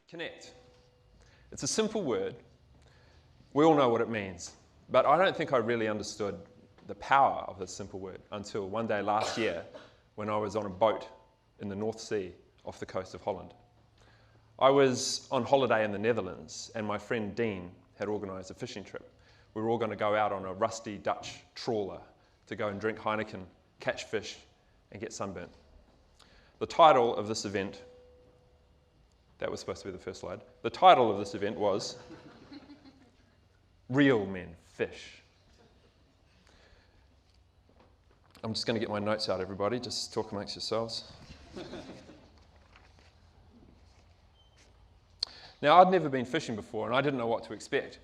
Connect. It's a simple word. We all know what it means, but I don't think I really understood the power of this simple word until one day last year when I was on a boat in the North Sea off the coast of Holland. I was on holiday in the Netherlands and my friend Dean had organised a fishing trip. We were all going to go out on a rusty Dutch trawler to go and drink Heineken, catch fish and get sunburnt. The title of this event, that was supposed to be the first slide, the title of this event was Real Men Fish. I'm just going to get my notes out, everybody. Just talk amongst yourselves. Now, I'd never been fishing before, and I didn't know what to expect.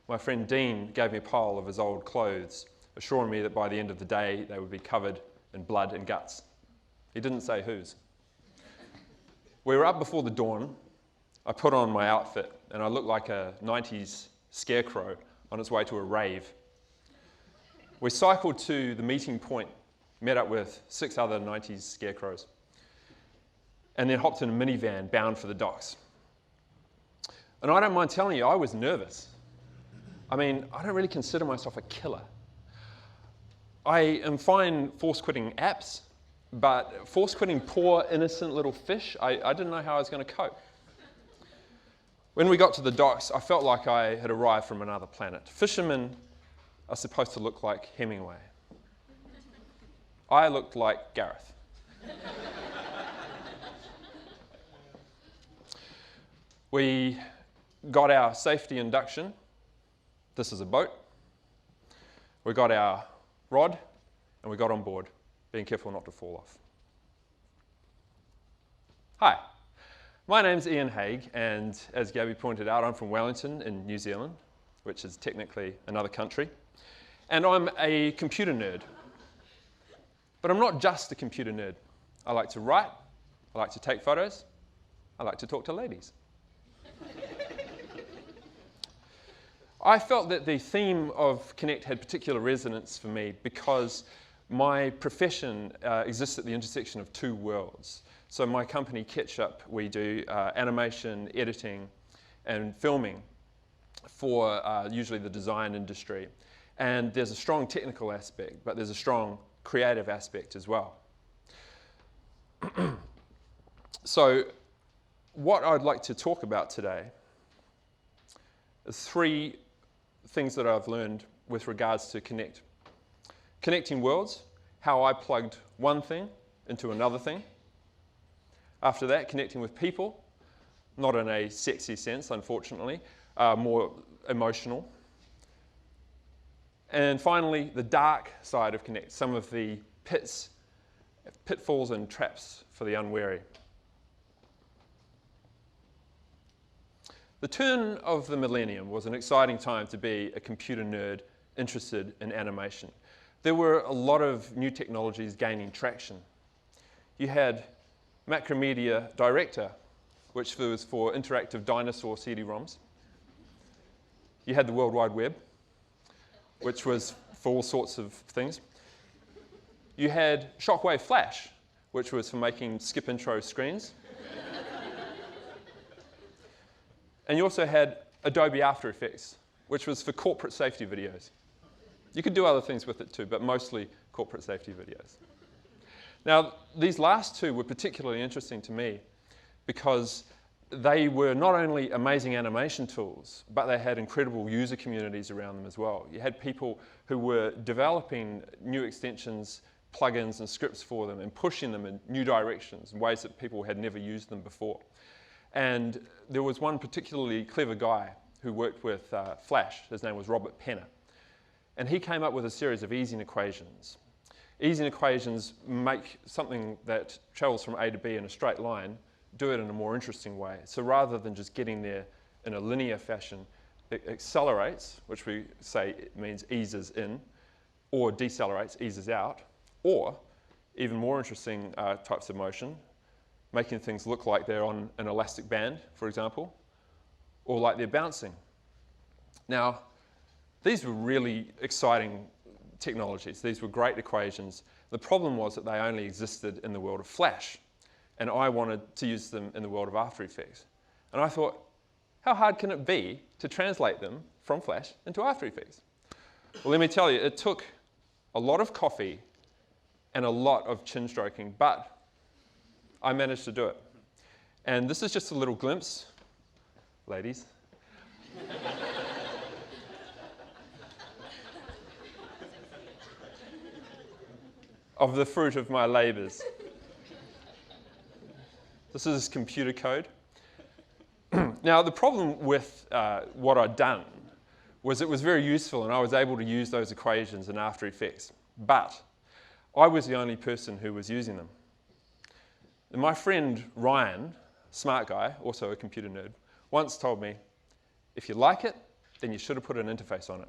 My friend Dean gave me a pile of his old clothes, assuring me that by the end of the day, they would be covered in blood and guts. He didn't say whose. We were up before the dawn. I put on my outfit, and I looked like a 90s scarecrow on its way to a rave. We cycled to the meeting point, met up with 6 other 90s scarecrows, and then hopped in a minivan bound for the docks. And I don't mind telling you, I was nervous. I mean, I don't really consider myself a killer. I am fine force-quitting apps, but force-quitting poor, innocent little fish, I didn't know how I was going to cope. When we got to the docks, I felt like I had arrived from another planet. Fishermen are supposed to look like Hemingway. I looked like Gareth. We got our safety induction. This is a boat. We got our rod, and we got on board, being careful not to fall off. Hi, my name's Ian Haigh, and as Gabby pointed out, I'm from Wellington in New Zealand, which is technically another country. And I'm a computer nerd. But I'm not just a computer nerd. I like to write, I like to take photos, I like to talk to ladies. I felt that the theme of Connect had particular resonance for me because my profession exists at the intersection of 2 worlds. So my company, Ketchup, we do animation, editing, and filming for usually the design industry. And there's a strong technical aspect, but there's a strong creative aspect as well. So what I'd like to talk about today is 3 things that I've learned with regards to Connect. Connecting worlds, how I plugged one thing into another thing. After that, connecting with people, not in a sexy sense, unfortunately, more emotional. And finally, the dark side of Connect, some of the pitfalls and traps for the unwary. The turn of the millennium was an exciting time to be a computer nerd interested in animation. There were a lot of new technologies gaining traction. You had Macromedia Director, which was for interactive dinosaur CD-ROMs. You had the World Wide Web, which was for all sorts of things. You had Shockwave Flash, which was for making skip intro screens. And you also had Adobe After Effects, which was for corporate safety videos. You could do other things with it too, but mostly corporate safety videos. Now, these last 2 were particularly interesting to me because they were not only amazing animation tools, but they had incredible user communities around them as well. You had people who were developing new extensions, plugins, and scripts for them and pushing them in new directions, in ways that people had never used them before. And there was one particularly clever guy who worked with Flash. His name was Robert Penner. And he came up with a series of Ising equations. Ising equations make something that travels from A to B in a straight line do it in a more interesting way. So rather than just getting there in a linear fashion, it accelerates, which we say it means eases in, or decelerates, eases out, or even more interesting types of motion, making things look like they're on an elastic band, for example, or like they're bouncing. Now, these were really exciting technologies. These were great equations. The problem was that they only existed in the world of Flash. and I wanted to use them in the world of After Effects. And I thought, how hard can it be to translate them from Flash into After Effects? Well, let me tell you, it took a lot of coffee and a lot of chin stroking, but I managed to do it. And this is just a little glimpse, ladies, of the fruit of my labors. This is computer code. Now, the problem with what I'd done was it was very useful and I was able to use those equations in After Effects, but I was the only person who was using them. And my friend Ryan, smart guy, also a computer nerd, once told me, if you like it, then you should have put an interface on it.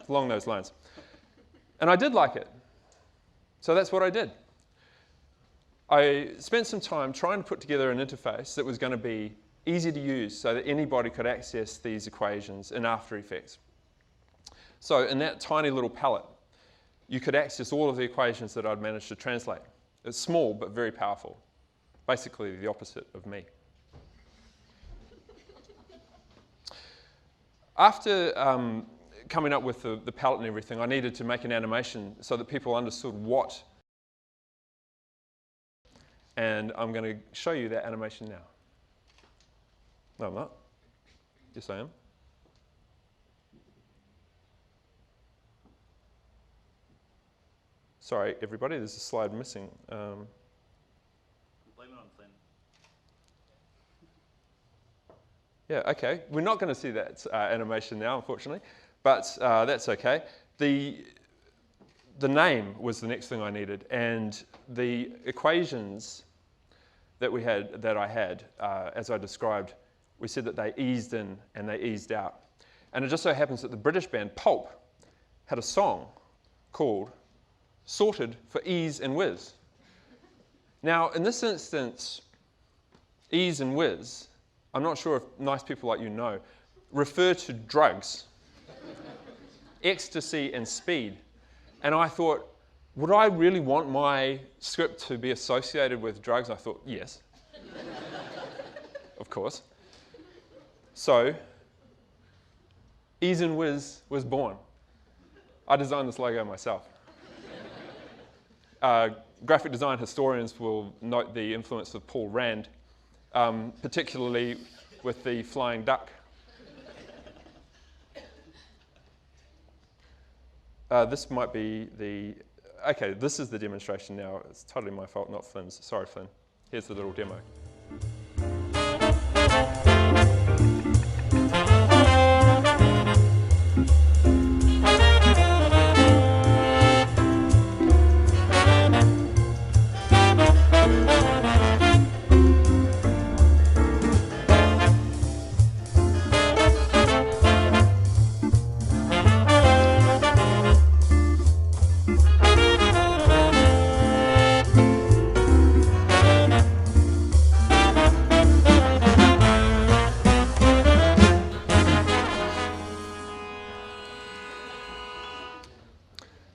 Along those lines. And I did like it. So that's what I did. I spent some time trying to put together an interface that was going to be easy to use so that anybody could access these equations in After Effects. So in that tiny little palette, you could access all of the equations that I'd managed to translate. It's small but very powerful. Basically the opposite of me. After coming up with the palette and everything, I needed to make an animation so that people understood what. And I'm going to show you that animation now. No, I'm not. Yes, I am. Sorry, everybody, there's a slide missing. Blame it on Flynn. Yeah, okay. We're not going to see that animation now, unfortunately, but that's okay. The name was the next thing I needed, and the equations that I had, as I described, we said that they eased in and they eased out. And it just so happens that the British band Pulp had a song called Sorted for Ease and Whiz. Now, in this instance, ease and whiz, I'm not sure if nice people like you know, refer to drugs, ecstasy and speed. And I thought, would I really want my script to be associated with drugs? I thought, yes, of course. So, Ease and Whiz was born. I designed this logo myself. Graphic design historians will note the influence of Paul Rand, particularly with the flying duck. This might be the, okay, this is the demonstration now. It's totally my fault, not Flynn's. Sorry, Flynn. Here's the little demo.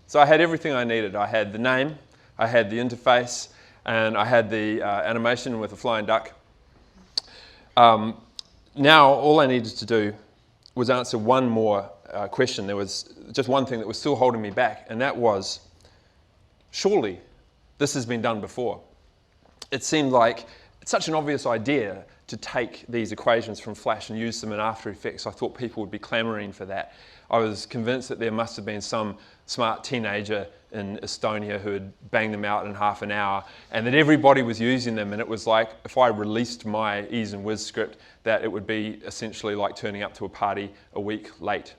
So I had everything I needed. I had the name, I had the interface, and I had the animation with the flying duck. Now all I needed to do was answer one more question. There was just one thing that was still holding me back, and that was, surely this has been done before. It seemed like it's such an obvious idea to take these equations from Flash and use them in After Effects. I thought people would be clamoring for that. I was convinced that there must have been some smart teenager in Estonia who had banged them out in half an hour, and that everybody was using them, and it was like if I released my Ease and Whiz script, that it would be essentially like turning up to a party a week late.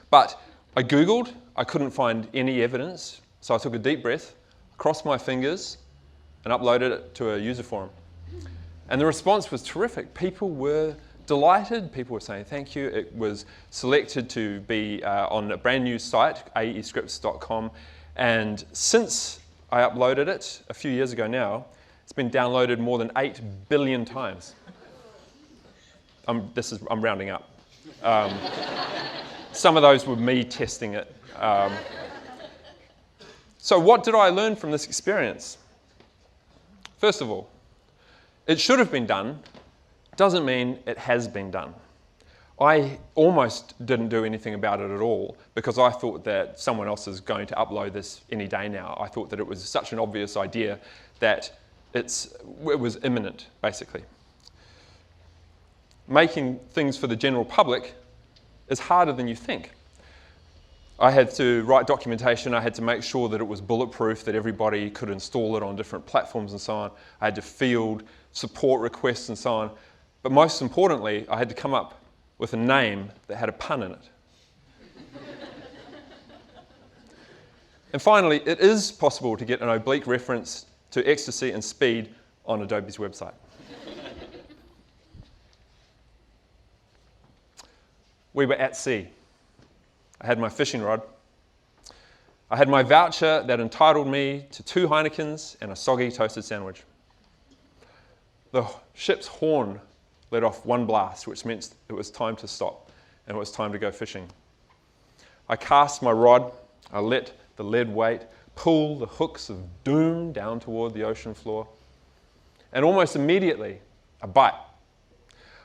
But I Googled, I couldn't find any evidence, so I took a deep breath, crossed my fingers, and uploaded it to a user forum. And the response was terrific. People were delighted. People were saying thank you. It was selected to be on a brand new site, aescripts.com. And since I uploaded it a few years ago now, it's been downloaded more than 8 billion times. I'm rounding up. Some of those were me testing it. So what did I learn from this experience? First of all, it should have been done doesn't mean it has been done. I almost didn't do anything about it at all because I thought that someone else is going to upload this any day now. I thought that it was such an obvious idea that it was imminent, basically. Making things for the general public is harder than you think. I had to write documentation, I had to make sure that it was bulletproof, that everybody could install it on different platforms and so on. I had to field support requests and so on. But most importantly, I had to come up with a name that had a pun in it. And finally, it is possible to get an oblique reference to ecstasy and speed on Adobe's website. We were at sea. I had my fishing rod. I had my voucher that entitled me to 2 Heinekens and a soggy toasted sandwich. The ship's horn let off one blast, which meant it was time to stop and it was time to go fishing. I cast my rod, I let the lead weight pull the hooks of doom down toward the ocean floor, and almost immediately, a bite.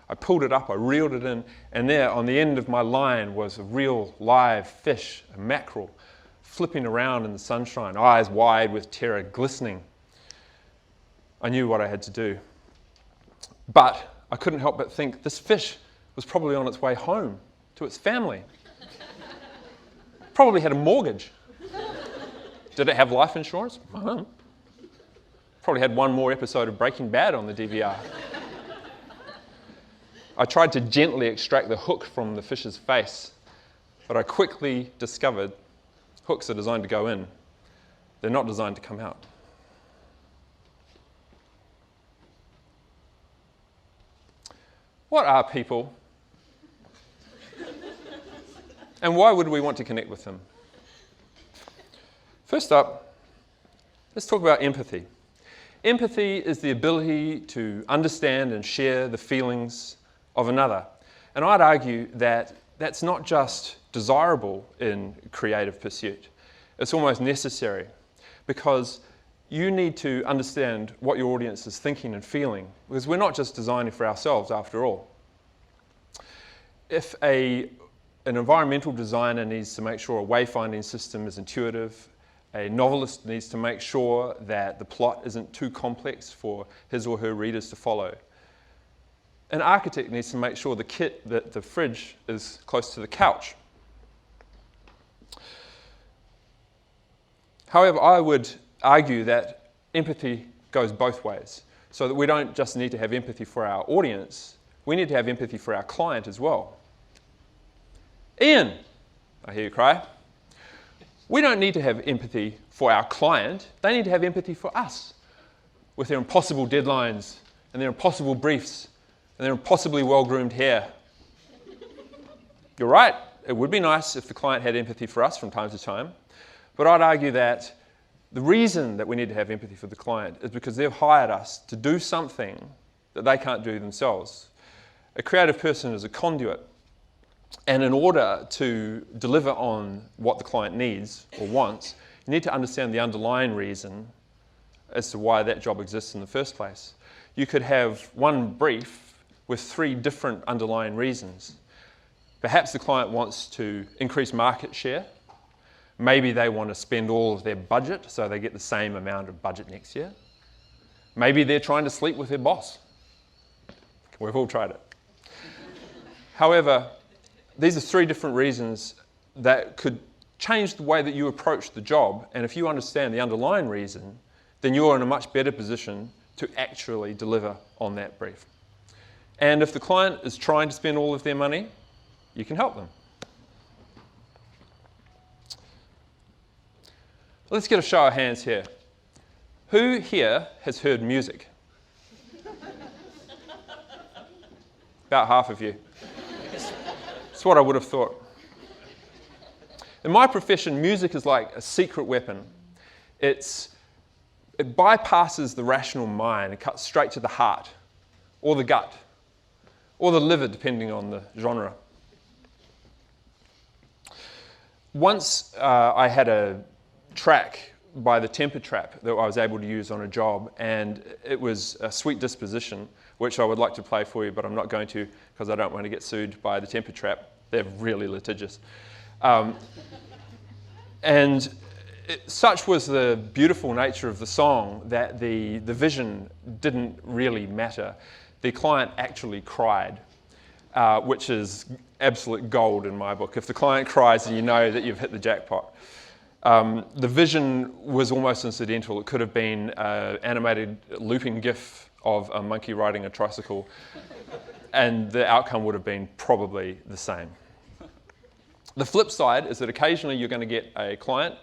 I pulled it up, I reeled it in, and there on the end of my line was a real live fish, a mackerel, flipping around in the sunshine, eyes wide with terror, glistening. I knew what I had to do. But I couldn't help but think this fish was probably on its way home to its family. Probably had a mortgage. Did it have life insurance? I don't know. Probably had one more episode of Breaking Bad on the DVR. I tried to gently extract the hook from the fish's face, but I quickly discovered hooks are designed to go in. They're not designed to come out. What are people? And why would we want to connect with them? First up, let's talk about empathy. Empathy is the ability to understand and share the feelings of another. And I'd argue that that's not just desirable in creative pursuit. It's almost necessary because you need to understand what your audience is thinking and feeling, because we're not just designing for ourselves after all. If an environmental designer needs to make sure a wayfinding system is intuitive, a novelist needs to make sure that the plot isn't too complex for his or her readers to follow. An architect needs to make sure that the fridge is close to the couch. However, I would argue that empathy goes both ways, so that we don't just need to have empathy for our audience, we need to have empathy for our client as well. Ian, I hear you cry. We don't need to have empathy for our client, they need to have empathy for us, with their impossible deadlines and their impossible briefs and their impossibly well-groomed hair. You're right, it would be nice if the client had empathy for us from time to time, but I'd argue that the reason that we need to have empathy for the client is because they've hired us to do something that they can't do themselves. A creative person is a conduit, and in order to deliver on what the client needs or wants, you need to understand the underlying reason as to why that job exists in the first place. You could have one brief with 3 different underlying reasons. Perhaps the client wants to increase market share. Maybe they want to spend all of their budget so they get the same amount of budget next year. Maybe they're trying to sleep with their boss. We've all tried it. However, these are 3 different reasons that could change the way that you approach the job, and if you understand the underlying reason, then you're in a much better position to actually deliver on that brief. And if the client is trying to spend all of their money, you can help them. Let's get a show of hands here. Who here has heard music? About half of you. That's what I would have thought. In my profession, music is like a secret weapon. It bypasses the rational mind and cuts straight to the heart, or the gut, or the liver, depending on the genre. Once I had a track by the temper trap that I was able to use on a job, and it was a Sweet Disposition, which I would like to play for you, but I'm not going to because I don't want to get sued by the temper trap. They're really litigious. And such was the beautiful nature of the song that the vision didn't really matter. The client actually cried, which is absolute gold in my book. If the client cries, then you know that you've hit the jackpot. The vision was almost incidental. It could have been an animated looping GIF of a monkey riding a tricycle, and the outcome would have been probably the same. The flip side is that occasionally you're going to get a client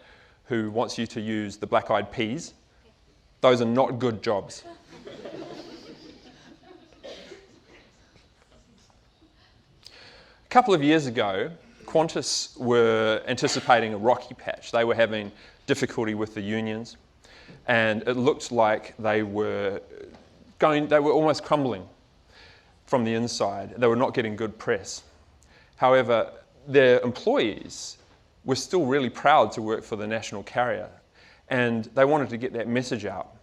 who wants you to use the Black Eyed Peas. Those are not good jobs. A couple of years ago, Qantas were anticipating a rocky patch. They were having difficulty with the unions, and it looked like they were almost crumbling from the inside. They were not getting good press. However, their employees were still really proud to work for the national carrier, and they wanted to get that message out.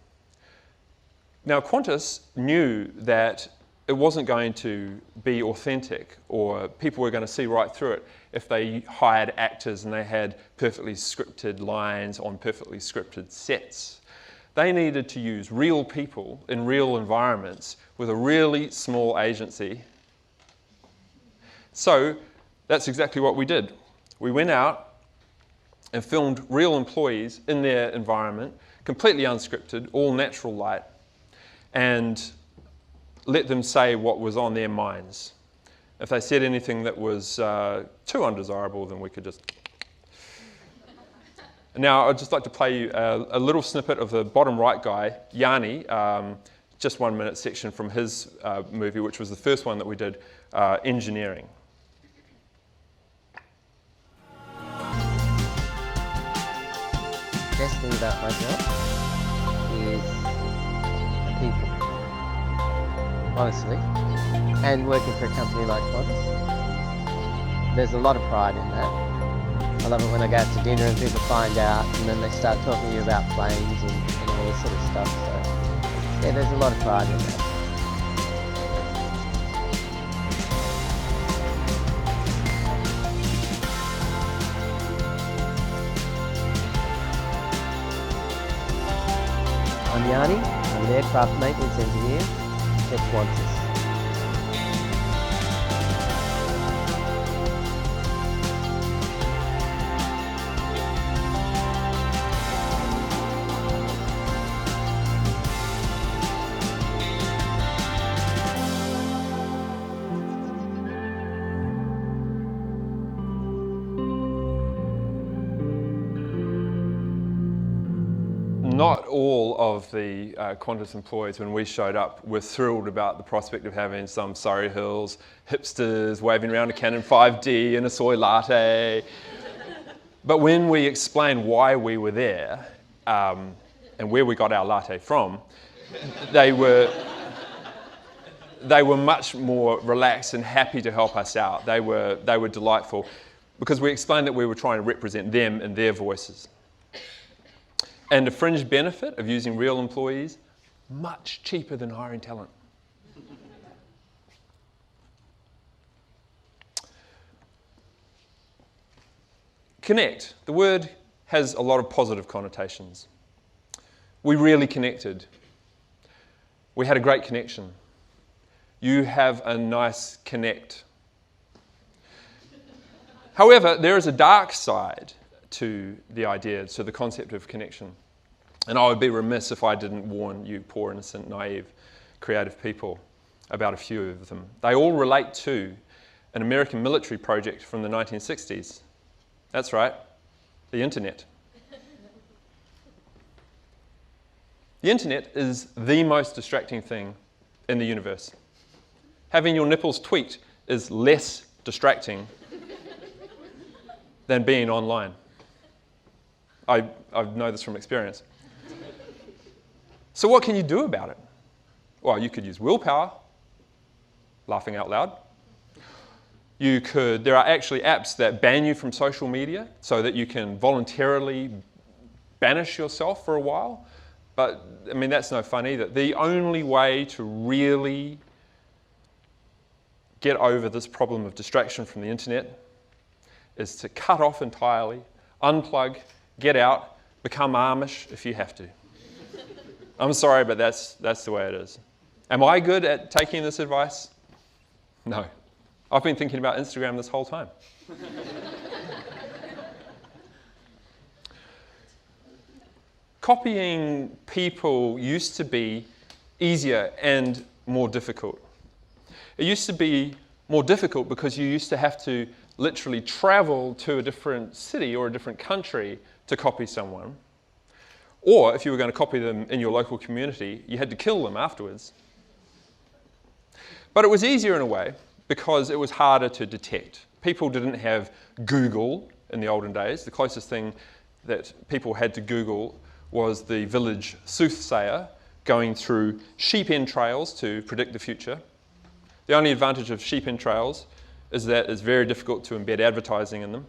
Now, Qantas knew that it wasn't going to be authentic, or people were going to see right through it if they hired actors and they had perfectly scripted lines on perfectly scripted sets. They needed to use real people in real environments with a really small agency. So that's exactly what we did. We went out and filmed real employees in their environment, completely unscripted, all natural light, and let them say what was on their minds. If they said anything that was too undesirable, then we could just... Now, I'd just like to play you a little snippet of the bottom right guy, Yanni, just 1 minute section from his movie, which was the first one that we did, Engineering. The best thing about my job is people, honestly, and working for a company like Qantas. There's a lot of pride in that. I love it when I go out to dinner and people find out and then they start talking to you about planes and all this sort of stuff. So yeah, there's a lot of pride in that. I'm Yanni, I'm an aircraft maintenance engineer at Qantas. Not all of the Qantas employees, when we showed up, were thrilled about the prospect of having some Surrey Hills hipsters waving around a Canon 5D and a soy latte. But when we explained why we were there and where we got our latte from, they were much more relaxed and happy to help us out. They were delightful because we explained that we were trying to represent them and their voices. And the fringe benefit of using real employees, much cheaper than hiring talent. Connect. The word has a lot of positive connotations. We really connected. We had a great connection. You have a nice connect. However, there is a dark side to the idea, to the concept of connection. And I would be remiss if I didn't warn you poor, innocent, naive, creative people about a few of them. They all relate to an American military project from the 1960s. That's right, the internet. The internet is the most distracting thing in the universe. Having your nipples tweaked is less distracting than being online. I know this from experience. So what can you do about it? Well, you could use willpower, laughing out loud. There are actually apps that ban you from social media so that you can voluntarily banish yourself for a while, but I mean, that's no fun either. The only way to really get over this problem of distraction from the internet is to cut off entirely, unplug, get out, become Amish if you have to. I'm sorry, but that's the way it is. Am I good at taking this advice? No. I've been thinking about Instagram this whole time. Copying people used to be easier and more difficult. It used to be more difficult because you used to have to literally travel to a different city or a different country to copy someone. Or if you were going to copy them in your local community, you had to kill them afterwards. But it was easier in a way because it was harder to detect. People didn't have Google in the olden days. The closest thing that people had to Google was the village soothsayer going through sheep entrails to predict the future. The only advantage of sheep entrails is that it's very difficult to embed advertising in them.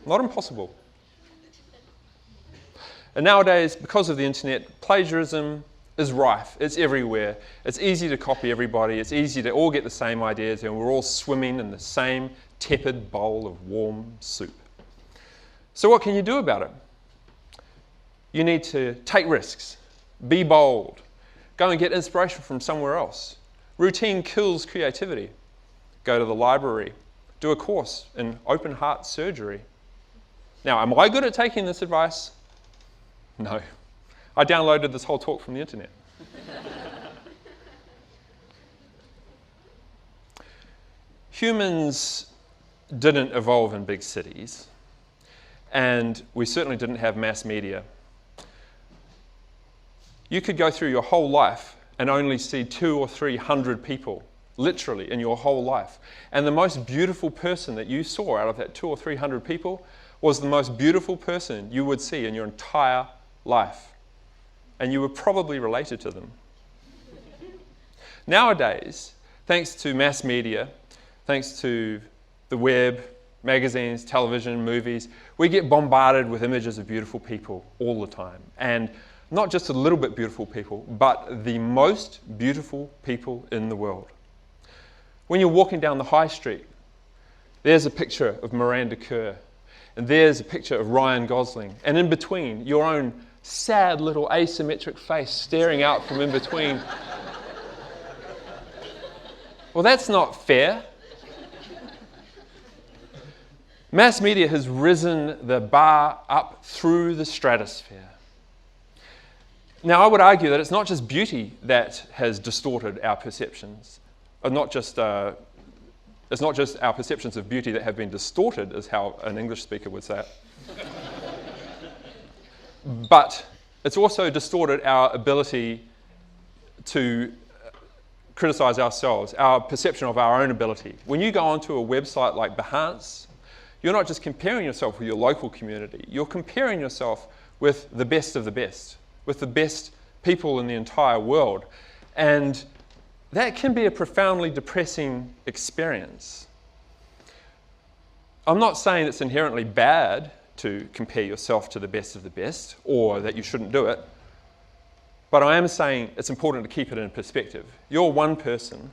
Not impossible. And nowadays, because of the internet, plagiarism is rife. It's everywhere. It's easy to copy everybody. It's easy to all get the same ideas, and we're all swimming in the same tepid bowl of warm soup. So what can you do about it? You need to take risks, be bold, go and get inspiration from somewhere else. Routine kills creativity. Go to the library, do a course in open heart surgery. Now, am I good at taking this advice? No. I downloaded this whole talk from the internet. Humans didn't evolve in big cities, and we certainly didn't have mass media. You could go through your whole life and only see 200 or 300 people, literally, in your whole life. And the most beautiful person that you saw out of that 200 or 300 people was the most beautiful person you would see in your entire life. And you were probably related to them. Nowadays, thanks to mass media, thanks to the web, magazines, television, movies, we get bombarded with images of beautiful people all the time. And not just a little bit beautiful people, but the most beautiful people in the world. When you're walking down the high street, there's a picture of Miranda Kerr, and there's a picture of Ryan Gosling, and in between, your own sad little asymmetric face staring out from in between. Well, that's not fair. Mass media has risen the bar up through the stratosphere. Now, I would argue that it's not just beauty that has distorted our perceptions. It's not just our perceptions of beauty that have been distorted, is how an English speaker would say it. But it's also distorted our ability to criticize ourselves, our perception of our own ability. When you go onto a website like Behance, you're not just comparing yourself with your local community, you're comparing yourself with the best of the best, with the best people in the entire world. And that can be a profoundly depressing experience. I'm not saying it's inherently bad to compare yourself to the best of the best, or that you shouldn't do it, but I am saying it's important to keep it in perspective. You're one person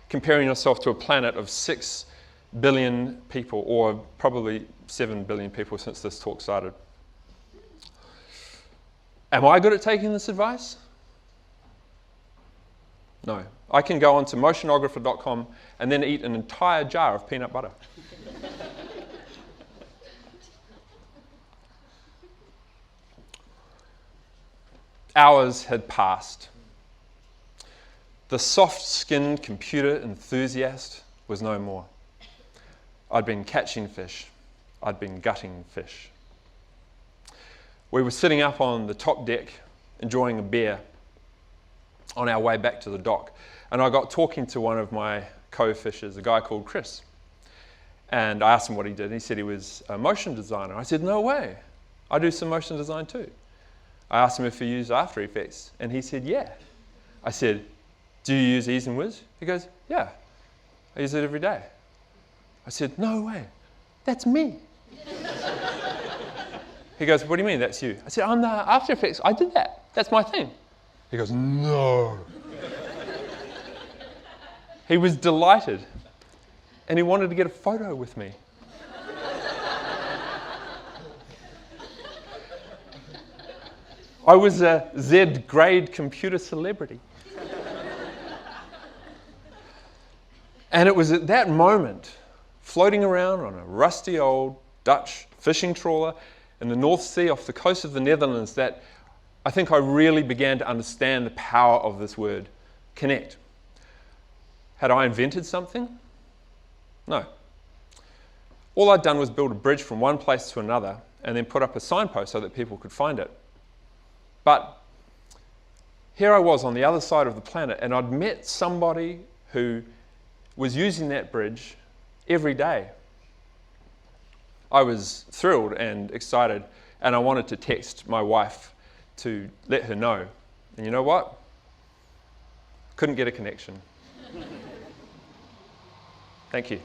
comparing yourself to a planet of 6 billion people, or probably 7 billion people since this talk started. Am I good at taking this advice? No. I can go onto motionographer.com and then eat an entire jar of peanut butter. Hours had passed. The soft-skinned computer enthusiast was no more. I'd been catching fish. I'd been gutting fish. We were sitting up on the top deck, enjoying a beer on our way back to the dock. And I got talking to one of my co-fishers, a guy called Chris. And I asked him what he did. He said he was a motion designer. I said, no way. I do some motion design too. I asked him if he used After Effects, and he said, yeah. I said, do you use Ease and Whiz? He goes, yeah. I use it every day. I said, no way. That's me. He goes, what do you mean that's you? I said, I'm the After Effects. I did that. That's my thing. He goes, no. He was delighted. And he wanted to get a photo with me. I was a Z-grade computer celebrity. And it was at that moment, floating around on a rusty old Dutch fishing trawler in the North Sea off the coast of the Netherlands, that I think I really began to understand the power of this word, connect. Had I invented something? No. All I'd done was build a bridge from one place to another and then put up a signpost so that people could find it. But here I was on the other side of the planet, and I'd met somebody who was using that bridge every day. I was thrilled and excited, and I wanted to text my wife to let her know. And you know what? Couldn't get a connection. Thank you.